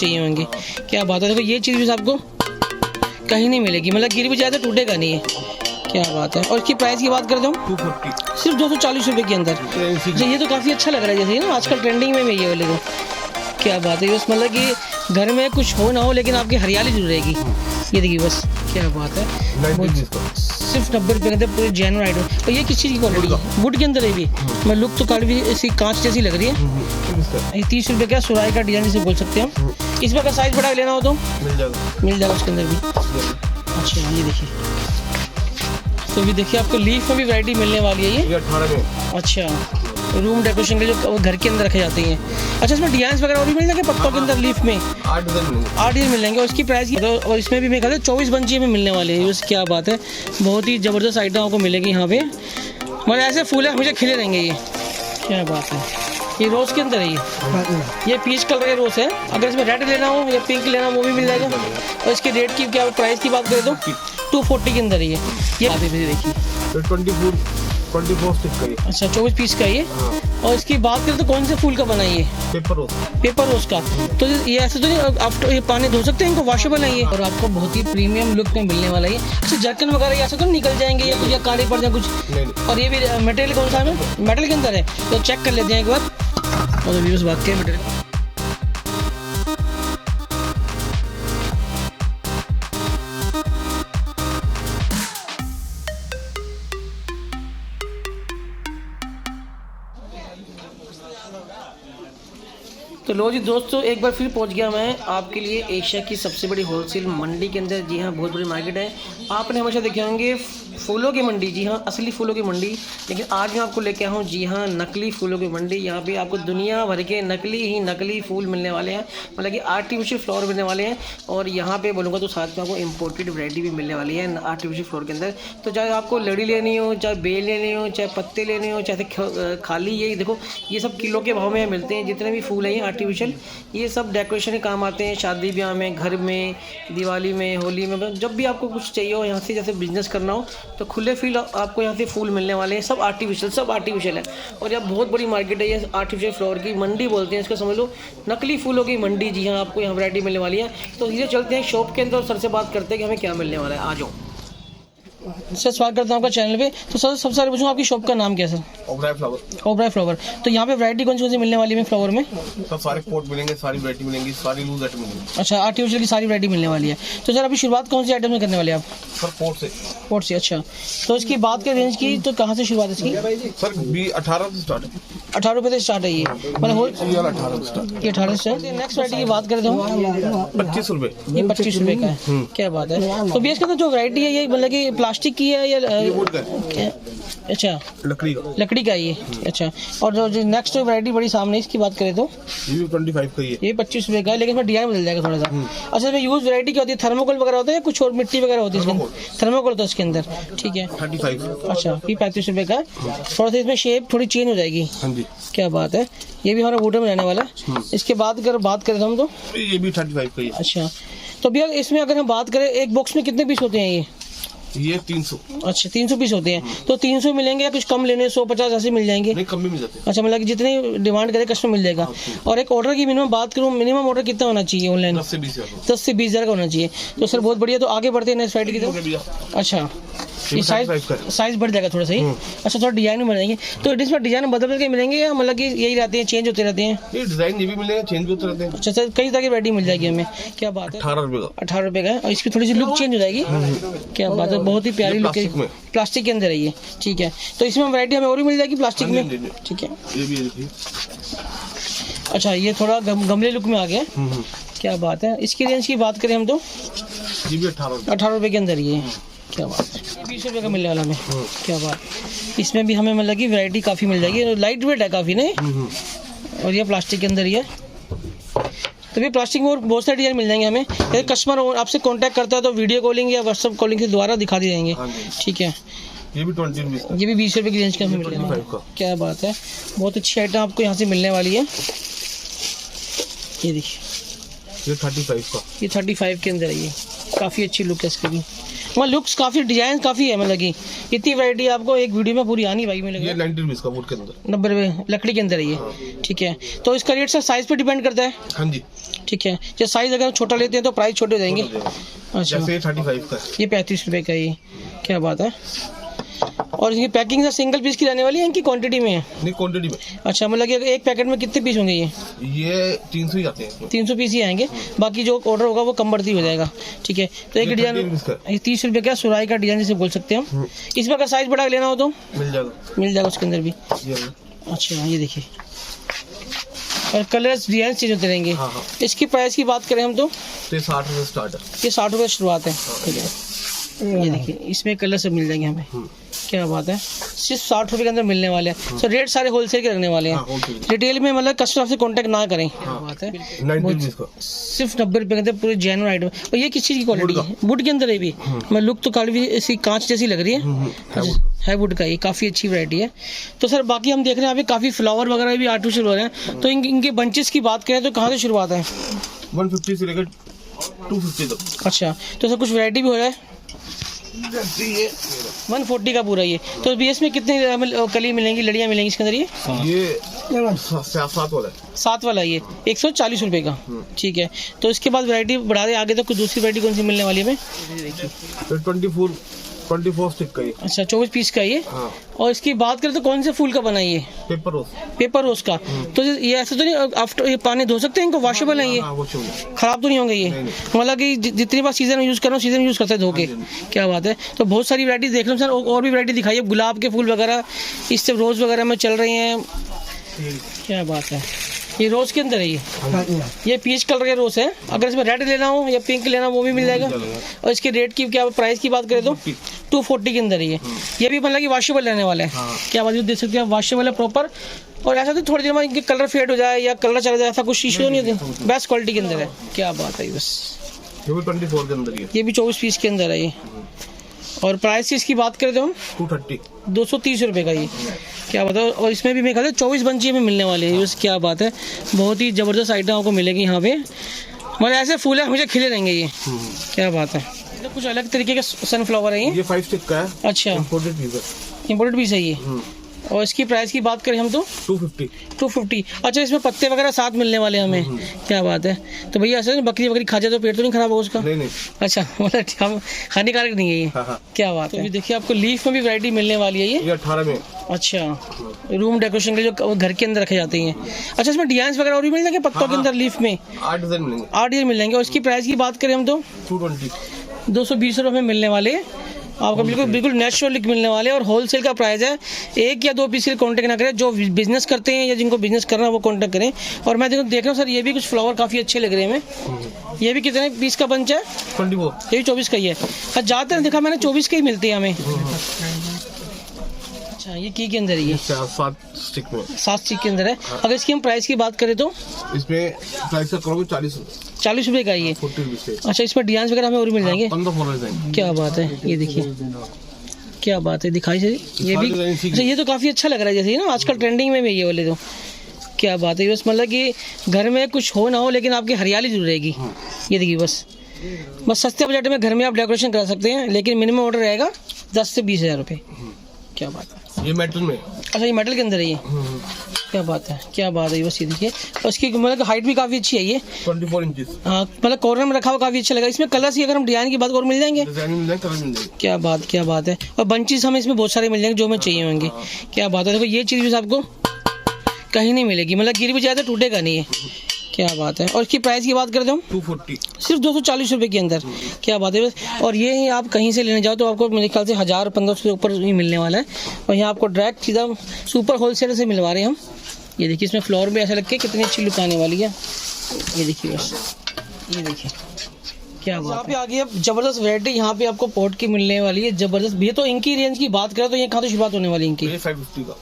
चाहिए होंगे। क्या बात है, देखो ये चीज़ भी आपको कहीं नहीं मिलेगी, मतलब गिर भी जाए तो टूटेगा नहीं है। क्या बात है। और इसकी प्राइस की बात करता हूँ 240 सिर्फ 240 रुपये के अंदर। जी ये तो काफ़ी अच्छा लग रहा है, जैसे ना आजकल ट्रेंडिंग में ये वाले को। क्या बात है, बस मतलब कि घर में कुछ हो ना हो लेकिन आपकी हरियाली जरूर रहेगी। ये देखिए बस क्या बात है, सिर्फ 90 रुपये के अंदर पूरे जेन्युइन आइटम। और ये किस चीज़ की क्वालिटी है? वुड के अंदर है भी, मैं लुक तो काफ़ी इसकी कांच जैसी लग रही है। ये 30 रुपये का सुराई का डिजाइन जिसे बोल सकते हैं हम। इसमें अगर साइज बड़ा लेना हो तो मिल जाएगा उसके अंदर भी। अच्छा ये देखिए, तो भी देखिए आपको लीफ में भी वैरायटी मिलने वाली है ये 18 में। अच्छा, रूम डेकोरेशन के जो घर के अंदर रखे जाते हैं। अच्छा, इसमें डिजाइन वगैरह और भी मिल जाएंगे पत्तों के अंदर लीफ में 8 डिजाइन मिल जाएंगे। और इसकी प्राइस और इसमें भी मेरे ख्याल से 24 बंची में मिलने वाले हैं। बस क्या बात है, बहुत ही ज़बरदस्त आइटम आपको मिलेगी यहाँ पे। मतलब ऐसे फूल है हमेशा खिले रहेंगे ये। क्या बात है, ये रोज़ के अंदर है ये पीच कलर का रोज़ है। अगर इसमें रेड लेना हो या पिंक लेना हो वो भी मिल जाएगा। और इसके रेट की क्या प्राइस की बात करें तो 240 के अंदर है ये देखिए 24 स्टिक का ये। अच्छा 24 पीस का ये। और इसकी बात करें तो कौन से फूल का बना है ये? पेपर रोज का। तो ये ऐसे तो नहीं आप ये पानी धो सकते हैं, इनको वॉशेबल है ये। और आपको बहुत ही प्रीमियम लुक में मिलने वाला है। अच्छा जर्कन वगैरह ऐसे तो निकल जाएंगे या कुछ या काले पड़ जाए कुछ नहीं। और ये भी मटेरियल कौन सा है? मेटल के अंदर है, तो चेक कर लेते हैं एक बार। और व्यूअर्स बात करें मटेरियल, तो लो जी दोस्तों, एक बार फिर पहुंच गया मैं आपके लिए एशिया की सबसे बड़ी होलसेल मंडी के अंदर। जी हाँ, बहुत बड़ी मार्केट है। आपने हमेशा देखे होंगे फूलों की मंडी, जी हाँ असली फूलों की मंडी। लेकिन आज मैं आपको लेके आया हूँ जी हाँ नकली फूलों की मंडी। यहाँ पे आपको दुनिया भर के नकली फूल मिलने वाले हैं, मतलब कि आर्टिफिशियल फ्लावर मिलने वाले हैं। और यहाँ पे बोलूँगा तो साथ में आपको इम्पोर्टेड वैरायटी भी मिलने वाली है आर्टिफिशियल फ्लावर के अंदर। तो चाहे आपको लड़ी लेनी हो, चाहे बेल लेनी हो, चाहे पत्ते लेने हो, चाहे खाली ये देखो ये सब किलो के भाव में मिलते हैं। जितने भी फूल हैं आर्टिफिशियल, ये सब डेकोरेशन के काम आते हैं, शादी ब्याह में, घर में, दिवाली में, होली में, जब भी आपको कुछ चाहिए हो यहाँ से, जैसे बिजनेस करना हो तो खुले फील आपको यहाँ से फूल मिलने वाले हैं। सब आर्टिफिशियल है। और यह बहुत बड़ी मार्केट है, ये आर्टिफिशियल फ्लावर की मंडी बोलते हैं इसको, समझ लो नकली फूलों की मंडी। जी हाँ, आपको यहाँ वैरायटी मिलने वाली है। तो ये चलते हैं शॉप के अंदर और सर से बात करते हैं कि हमें क्या मिलने वाला है। आ जाओ सर, स्वागत करता हूँ आपका चैनल पे। तो सर सबसे पहले पूछूँ आपकी शॉप का नाम क्या है सर? ओबराय फ्लावर। तो यहाँ पे वैरायटी कौन सी मिलने वाली है फ्लावर में? सब सारे पोट मिलेंगे, सारी वैरायटी मिलेंगी, सारी लूज आइटम मिलेंगी। अच्छा, आर्टिफिशियल की सारी वैरायटी मिलने वाली है। तो सर अभी शुरुआत कौन सी आइटम में करने वाले हैं आप? सर पोट से। अच्छा, तो इसकी बात करें रेंज की तो कहाँ से शुरुआत है इसकी? सर 18 से स्टार्ट है। 18 रुपये से स्टार्ट है ये, मतलब 18 से। नेक्स्ट वैरायटी की बात करें तो 25 रुपये। ये 25 रुपये का है। क्या बात है। तो भैया इसका जो वैरायटी है ये मतलब कि प्लास्टिक की है या अच्छा लकड़ी का ये? अच्छा, और जो नेक्स्ट वैरायटी बड़ी सामने इसकी बात करें तो ये 25 का ये 25 रुपये का है, लेकिन इसमें डिजाइन बदल जाएगा थोड़ा सा। अच्छा, इसमें यूज वैरायटी क्या होती है? थर्मोकोल वगैरह होता है या कुछ और मिट्टी वगैरह होती है इसके? थर्मोकोल होता है इसके अंदर, ठीक है 35। अच्छा, ये 35 रुपये का। थोड़ा सा इसमें शेप थोड़ी चेंज हो जाएगी। हाँ जी, क्या बात है। ये भी हमारा वुडन में रहने वाला है। इसके बाद अगर बात करें हम तो ये भी 35 का ही है। अच्छा, तो भैया इसमें अगर हम बात करें एक बॉक्स में कितने पीस होते हैं ये 300। अच्छा, 300 पीस होते हैं। तो 300 मिलेंगे या कुछ कम लेने 150 ऐसे मिल जाएंगे? नहीं, कम भी मिल जाते हैं। अच्छा, मतलब कि जितनी डिमांड करे कस्टमर मिल जाएगा। और एक ऑर्डर की मिनिमम बात करूँ, मिनिमम ऑर्डर कितना होना चाहिए ऑनलाइन? 10 से 20 हज़ार का होना चाहिए। तो सर बहुत बढ़िया। तो आगे बढ़ते हैं नेक्स्ट साइड की तरफ। अच्छा, ये साइज बढ़ जाएगा थोड़ा सही। अच्छा, थोड़ा डिजाइन बढ़ जाएंगे। तो इसमें डिजाइन बदल के मिलेंगे या मतलब कि यही रहते हैं, चेंज होते रहते हैं? ये डिजाइन ये भी मिलेगा, चेंज भी होते रहते हैं। अच्छा सर, कई तरह की वैरायटी मिल जाएगी हमें। क्या बात है। 18 रुपये का। 18 रुपये का है। और इसकी थोड़ी सी लुक चेंज हो जाएगी। क्या बात है, बहुत ही प्यारी लुक है। प्लास्टिक के अंदर है ये, ठीक है। तो इसमें वैरायटी हमें और भी मिल जाएगी प्लास्टिक में, ठीक है। ये भी देखिए। अच्छा, ये थोड़ा गमले लुक में आ गया। क्या बात है। इसकी रेंज की बात करें हम तो ये भी 18 रुपये के अंदर ये। क्या बात है। 20 रुपये का मिलने वाला हमें। क्या बात। इसमें भी हमें मतलब कि वैरायटी काफ़ी मिल जाएगी। लाइट वेट है काफ़ी नहीं, और ये प्लास्टिक के अंदर ही है। तो भी प्लास्टिक में और बहुत सारे डिजाइन मिल जाएंगे हमें। यदि कस्टमर आपसे कांटेक्ट करता है तो वीडियो कॉलिंग या व्हाट्सएप कॉलिंग के द्वारा दिखा दिए जाएंगे, ठीक है। ये भी 20 रुपये। ये भी 20 रुपये की रेंज का हमें मिलेगा। क्या बात है, बहुत अच्छी आइटम आपको यहाँ से मिलने वाली है। ये देखिए, ये 35 का। ये 35 के अंदर है ये। काफ़ी अच्छी लुक है इसकी भी। वहाँ लुक्स काफ़ी, डिजाइन काफ़ी है, मतलब कि इतनी वैरायटी आपको एक वीडियो में पूरी आनी भाई, में ये 90 रुपीज का वुड के अंदर, 90 रुपये लकड़ी के अंदर है ये। ठीक है, तो इसका रेट सर साइज पे डिपेंड करता है। हाँ जी, ठीक है, जैसे साइज अगर छोटा लेते हैं तो प्राइस छोटे हो जाएंगे। अच्छा, जैसे 35 का है। ये 35 रुपये का ये, क्या बात है। और इसकी पैकिंग सर सिंगल पीस की रहने वाली है, इनकी क्वांटिटी में है? नहीं, क्वांटिटी में। अच्छा, मतलब कि एक पैकेट में कितने पीस होंगे ये 300 ही आते हैं। 300 पीस ही आएंगे, बाकी जो ऑर्डर होगा वो कम बढ़ती हो जाएगा। ठीक है, तो एक डिजाइन 30 रुपये का सुराई का डिजाइन जिसे बोल सकते हैं हम। इसमें अगर साइज बड़ा लेना हो तो मिल जाएगा उसके अंदर भी। अच्छा, ये देखिए, और कलर्स डिजाइन चेंज होते रहेंगे। इसकी प्राइस की बात करें हम तो 60 रुपये स्टार्ट है। ये 60 रुपये शुरुआत है। ठीक है, ये देखिए, इसमें कलर सब मिल जाएंगे हमें। क्या बात है, सिर्फ 60 रुपये के अंदर मिलने वाले हैं। सो रेट सारे होलसेल के रखने वाले हैं। रिटेल में मतलब कस्टमर से कांटेक्ट ना करें। क्या बात है, सिर्फ 90 रुपये के अंदर पूरे जेन्युइन आइटम। और ये किस चीज़ की क्वालिटी है? वुड के अंदर है भी। मैं लुक तो काफी इसकी कांच जैसी लग रही है। है वुड का, ये काफ़ी अच्छी वैरायटी है। तो सर बाकी हम देख रहे हैं अभी काफ़ी फ्लावर वगैरह भी आर्टिफिशियल हो रहे हैं, तो इनके बंचेस की बात करें तो कहाँ से शुरुआत है? 150 से लेकर 250 तक। अच्छा, तो सर कुछ वैरायटी भी हो रहा है? 140 का पूरा ये। तो भी इसमें कितने कली मिलेंगी, लड़ियाँ मिलेंगी इसके अंदर? ये 7 वाला है। 7 वाला ये 140 रुपये का। ठीक है, तो इसके बाद वैरायटी बढ़ा दे आगे, तो कुछ दूसरी वैरायटी कौन सी मिलने वाली है हमें? 24 स्टिक का ये। अच्छा, 24 पीस का ये। और इसकी बात करें तो कौन से फूल का बना है ये? पेपर रोज का। तो ये ऐसा तो नहीं आफ्टर ये पानी धो सकते हैं इनको? वॉशेबल है ये? खराब तो नहीं होंगे ये? मतलब कि जितनी बार सीजन यूज करो सीजन यूज करते हैं धो के। क्या बात है। तो बहुत सारी वैरायटी देख लो सर, और भी वैरायटी दिखाइए। गुलाब के फूल वगैरह, इससे रोज वगैरह में चल रही हैं। क्या बात है, ये रोज के अंदर है ये पीच कलर के रोज है। अगर इसमें रेड लेना हो या पिंक लेना हो वो भी मिल जाएगा। और इसके रेट की क्या प्राइस की बात करें तो 240 के अंदर है ये भी मतलब कि वॉशेबल रहने वाला है। क्या बात, देख सकते हैं वॉशेबल है प्रॉपर। और ऐसा तो थोड़ी देर में इनके कलर फेड हो जाए या कलर चला जाए, ऐसा कुछ इशू नहीं है। बेस्ट क्वालिटी के अंदर है। क्या बात है, बस ये भी 24 के अंदर ये भी 24 पीस के अंदर है ये। और प्राइस इसकी बात करें तो हम 230 रुपये का ये। क्या बात है। और इसमें भी मैं कहता 24 बंची में मिलने वाले हैं। क्या बात है, बहुत ही ज़बरदस्त आइटम आपको मिलेगी यहाँ पे। मतलब ऐसे फूल है हमेशा खिले रहेंगे ये। क्या बात है, तो कुछ अलग तरीके के सनफ्लावर है ये 5 स्टिक का है। अच्छा, इम्पोर्टेड पीस है ये। और इसकी प्राइस की बात करें हम तो 250। अच्छा, इसमें पत्ते वगैरह साथ मिलने वाले हमें। क्या बात है। तो भैया ऐसा बकरी खा जाए तो पेट तो नहीं खराब होगा उसका? नहीं। अच्छा, मतलब हानिकारक नहीं है ये। क्या बात है। तो देखिए आपको लीफ में भी वैरायटी मिलने वाली है ये 18 में। अच्छा, रूम डेकोरेशन के जो घर के अंदर रखे जाते हैं। अच्छा, इसमें डिजाइन वगैरह और भी मिल जाएंगे पत्तों के अंदर लीफ में? 8 डिजाइन मिल जाएंगे। और इसकी प्राइस की बात करें हम तो 220 रुपये में मिलने वाले आपको। बिल्कुल नेचुरल लिक मिलने वाले। और होलसेल का प्राइस है। 1 या 2 पीस के लिए कॉन्टेक्ट ना करें। जो बिजनेस करते हैं या जिनको बिजनेस करना है वो कॉन्टेक्ट करें। और मैं देख रहा हूँ सर, ये भी कुछ फ्लावर काफ़ी अच्छे लग रहे हैं हमें। ये भी कितने पीस का बंच है? 24। ये भी 24 का ही है। ज़्यादातर देखा मैंने 24 के ही मिलते हैं हमें। अच्छा, ये की के अंदर ही है? 7 स्टिक के अंदर है। अगर इसकी हम प्राइस की बात करें तो इसमें प्राइस का 40 रुपये का ये। अच्छा, इसमें डिजाइन वगैरह हमें और मिल जाएंगे? 15 क्या बात है, ये देखिए क्या बात है, दिखाई सही ये भी। अच्छा, ये तो काफ़ी अच्छा लग रहा है, जैसे ना आजकल ट्रेंडिंग में भी ये वाले तो। क्या बात है, बस मतलब कि घर में कुछ हो ना हो लेकिन आपकी हरियाली जरूर रहेगी। ये देखिए, बस सस्ते बजट में घर में आप डेकोरेशन करा सकते हैं, लेकिन मिनिमम ऑर्डर रहेगा 10 से 20 हज़ार रुपये। क्या बात है, ये मेटल में? अच्छा, ये मेटल के अंदर है ये। क्या बात है, क्या बात है। बस ये देखिए, और इसकी मतलब हाइट भी काफ़ी अच्छी है ये 24 इंच। हाँ, मतलब कॉर्नर में रखा हुआ काफ़ी अच्छा लगा। इसमें कलर्स की अगर हम डिजाइन की बात और मिल जाएंगे? क्या बात है। और बंचेस हमें इसमें बहुत सारे मिल जाएंगे जो हमें चाहिए होंगे। क्या बात है। देखो, ये चीज़ भी आपको कहीं नहीं मिलेगी, मतलब गिर भी जाए तो टूटेगा नहीं है। क्या बात है। और इसकी प्राइस की बात करते हम 240, सिर्फ 240 रुपये के अंदर। क्या बात है। और ये आप कहीं से लेने जाओ तो आपको मेरे ख्याल से 1000-1500 से ऊपर ही मिलने वाला है। और यहाँ आपको डायरेक्ट सीधा सुपर होलसेलर से मिलवा रहे हैं हम। ये देखिए, इसमें फ्लोर भी ऐसा लग के कितनी अच्छी लुक आने वाली है। ये देखिए, बस ये देखिए क्या बात है। यहाँ पे आ गई अब जबरदस्त वैरायटी यहाँ पे आपको पोर्ट की मिलने वाली है, जबरदस्त। भैया तो इनकी रेंज की बात करें तो ये कहाँ से शुरुआत होने वाली है इनकी? 550 का।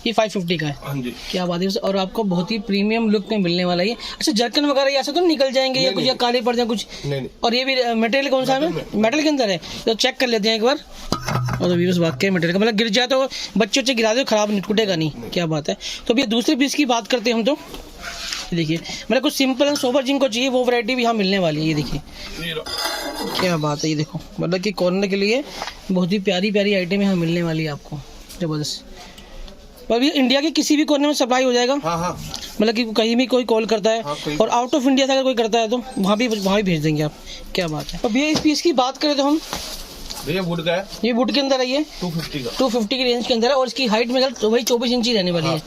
ये 550 का है। हाँ जी। क्या बात है। और आपको बहुत ही प्रीमियम लुक में मिलने वाला है। अच्छा, जर्कन वगैरह ऐसा तो निकल जाएंगे या कुछ, या काले पड़ जाए कुछ? नहीं। और ये भी मटेरियल कौन सा है? मेटल के अंदर है। तो चेक कर लेते हैं एक बार। और तो व्यूअर्स, वाकई मटेरियल का मतलब गिर जाए तो बच्चे गिरा दे, खराब नहीं, टूटेगा नहीं। क्या बात है। तो भैया दूसरे पीस की बात करते हैं हम तो। ये देखिए, मतलब कुछ सिंपल एंड सोबर जिनको चाहिए वो वैरायटी भी यहाँ मिलने वाली है। ये देखिए क्या बात है, ये देखो मतलब कि कॉर्नर के लिए बहुत ही प्यारी प्यारी आइटम यहाँ मिलने वाली है आपको, ज़बरदस्त। और ये इंडिया के किसी भी कोने में सप्लाई हो जाएगा। हाँ हाँ, मतलब कि कहीं भी कोई कॉल करता है, हाँ, और आउट ऑफ इंडिया से अगर कोई करता है तो वहाँ भी भेज देंगे आप। क्या बात है। अब ये इस पीस की बात करें तो हम, भैया वुड का है, ये वुड के अंदर है, ये 250 का, 250 की रेंज के अंदर है, और इसकी हाइट में तो वही 24 इंची रहने वाली है।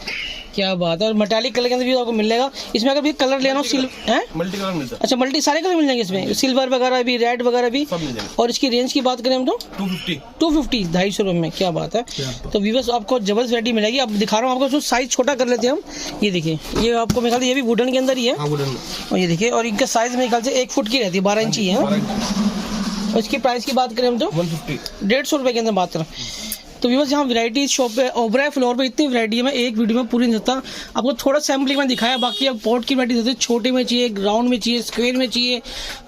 क्या बात है। और मेटालिक कलर के अंदर भी आपको मिल जाएगा। इसमें अगर भी कलर लेना हो, सिल्वर है, मल्टी कलर मिलता है। अच्छा मल्टी सारे कलर मिल जाएंगे इसमें, सिल्वर वगैरह भी, रेड वगैरह भी, सब मिल जाएंगे। और इसकी रेंज की बात करें हम तो 250 250 रुपये में। क्या बात है। तो व्यूअर्स आपको जबरदस्त वैरायटी मिलेगी। अब दिखा रहा हूँ आपको, साइज छोटा कर लेते हैं हम। ये देखिए, ये आपको मेरे ख्याल से ये भी वुडन के अंदर ही है। हाँ, वुडन में। और ये देखिए, और इनका साइज मेरे ख्याल से 1 फुट की रहती है, 12 इंची है। और इसकी प्राइस की बात करें हम तो 150 रुपये के अंदर बात करें तो व्यूअर्स यहाँ वैरायटी शॉप पे ओबराय फ्लोर पे इतनी वैरायटी है, मैं एक वीडियो में पूरी नहीं सकता। आपको थोड़ा सैम्पलिंग में दिखाया, बाकी अब पॉट की वैरायटी छोटे में चाहिए, ग्राउंड में चाहिए, स्क्वायर में चाहिए,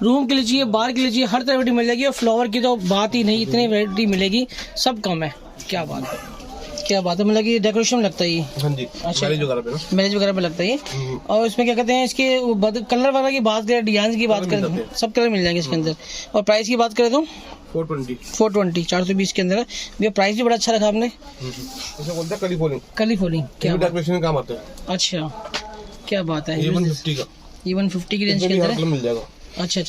रूम के लिए चाहिए, बाहर के लिए चाहिए, हर तरह वैरायटी मिल जाएगी। और फ्लावर की तो बात ही नहीं, इतनी वैरायटी मिलेगी, सब कम है। क्या बात है, क्या बात है। मतलब कि डेकोरेशन में लगता है ये। हाँ जी, अच्छा, मैरिज वगैरह में लगता है ये। और इसमें क्या कहते हैं, इसके कलर वगैरह की बात करें, डिजाइन की बात करें, सब कलर मिल जाएंगे इसके अंदर। और प्राइस की बात करें तो 420 के अंदर है भैया। प्राइस भी बड़ा अच्छा रखा आपने। इसे बोलते हैं कली फोलिंग, क्या डेकोरेशन में काम आता है। अच्छा, क्या बात है। ये 150 का, ये 150 की रेंज के अंदर है, मिल जाएगा। अच्छा,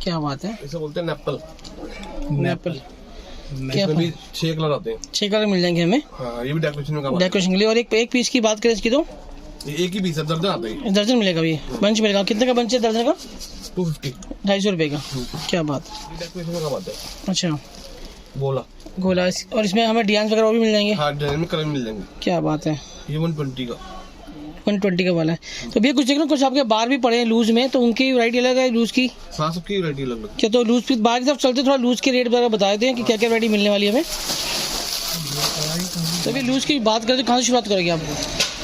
क्या बात है। इसे बोलते हैं नेपल। क्या इसमें भी 6 कलर आते हैं, 6 कलर मिल जाएंगे हमें। हाँ, ये भी डेकोरेशन में काम आता डेकोरेशन के लिए। और एक पीस की बात करें इसकी तो है। एक ही पीस है, दर्जन आता है। दर्जन मिलेगा, ये बंच मिलेगा। कितने का बंच है दर्जन का? 250, 250 रुपये का। क्या बात। ये डेकोरेशन में काम आता है। अच्छा, गोला। और इसमें हमें डिजाइन वगैरह भी मिल जाएंगे। हाँ, डिजाइन में कलर मिल जाएंगे। क्या बात है। ये 120 का, 120 का वाला है। तो भैया कुछ देख लो, कुछ आपके बाहर भी पड़े हैं लूज में, तो उनकी वैरायटी अलग है लूज की। हाँ, सबकी वैरायटी अलग है। क्या तो लूज पीस बाहर की तरफ चलते, थोड़ा लूज के रेट वगैरह बता देते हैं कि क्या क्या वैरायटी मिलने वाली है हमें। तो अभी लूज की बात करते कहाँ से शुरुआत करोगे आप?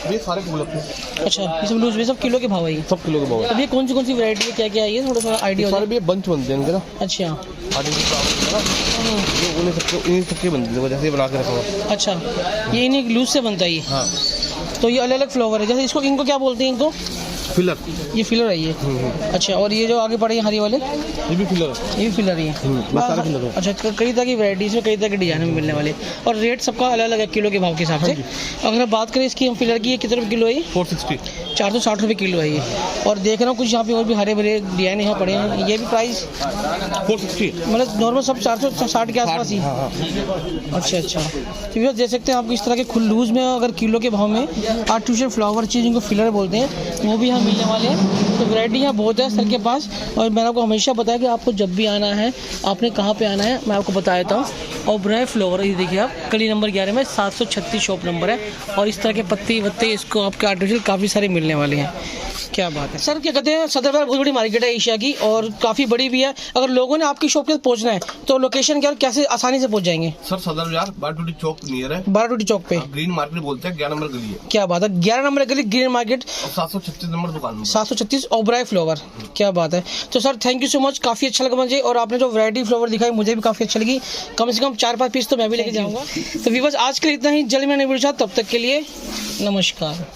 ये सारे फूल अपने। अच्छा, ये सब लूज में सब किलो के भाव है ये? सब किलो के भाव है। तो ये कौन सी वैरायटी है, क्या क्या है ये, थोड़ा सा आइडिया हो सारे भी बंच बनते हैं इनके ना। अच्छा, इन्हीं सबके बनते हैं, जैसे बना के रखा हुआ। अच्छा, ये इन्हीं लूज से बनता है ये। हाँ, तो ये अलग अलग फ्लेवर है, जैसे इसको, इनको क्या बोलते हैं इनको? फिलर। ये फिलर है ये। अच्छा, और ये जो आगे पड़े हैं हरी वाले, ये भी फिलर है। ये भी फिलर ही है। सारे फिलर है। अच्छा, कई तरह की वैरायटीज में कई तरह के डिजाइन में मिलने वाले, और रेट सबका अलग अलग है किलो के भाव के हिसाब से। अगर बात करें इसकी हम फिलर की, ये कितने रुपये किलो है? 460, 460 रुपये किलो है ये। और देख रहा हूँ कुछ यहाँ पे और भी हरे भरे डिजाइन यहाँ पड़े हैं, ये भी प्राइस 460, मतलब नॉर्मल सब 460 के आसपास ही। अच्छा, तो ये देख सकते हैं आप इस तरह के लूज में, अगर किलो के भाव में आर्टिफिशियल फ्लावर चीज़ जिनको फिलर बोलते हैं, वो भी यहाँ मिलने वाले हैं। तो वैरायटी यहाँ बहुत है सर के पास। और मैंने आपको हमेशा बताया कि आपको जब भी आना है, आपने कहाँ पे आना है, मैं आपको बता देता हूँ। ओबराय फ्लोर, ये देखिए आप, गली नंबर 11 में 736 शॉप नंबर है। और इस तरह के पत्ते वत्ते इसको आपके आर्टिफिशियल काफ़ी सारे मिलने वाले हैं। क्या बात है सर। क्या कहते हैं, सदर बाजार बहुत बड़ी मार्केट है एशिया की, और काफ़ी बड़ी भी है। अगर लोगों ने आपकी शॉप पे पहुंचना है तो लोकेशन क्या, कैसे आसानी से पहुंच जाएंगे? सर सदर बाजार 12 चौक नियर है, 12 चौक पे। ग्रीन मार्केट बोलते हैं, 11 नंबर गली है। क्या बात है, 11 नंबर गली, ग्रीन मार्केट, 736 नंबर दुकान, 736 ओबराय फ्लावर। क्या बात है। तो sir thank you so much, काफ़ी अच्छा लगा मुझे। और आपने जो वैरायटी फ्लावर दिखाई मुझे भी काफ़ी अच्छी लगी। कम से कम 4-5 पीस तो मैं भी लेके जाऊँगा। तो व्यूअर्स आज के लिए इतना ही, जल्द में नहीं मिल, तब तक के लिए नमस्कार।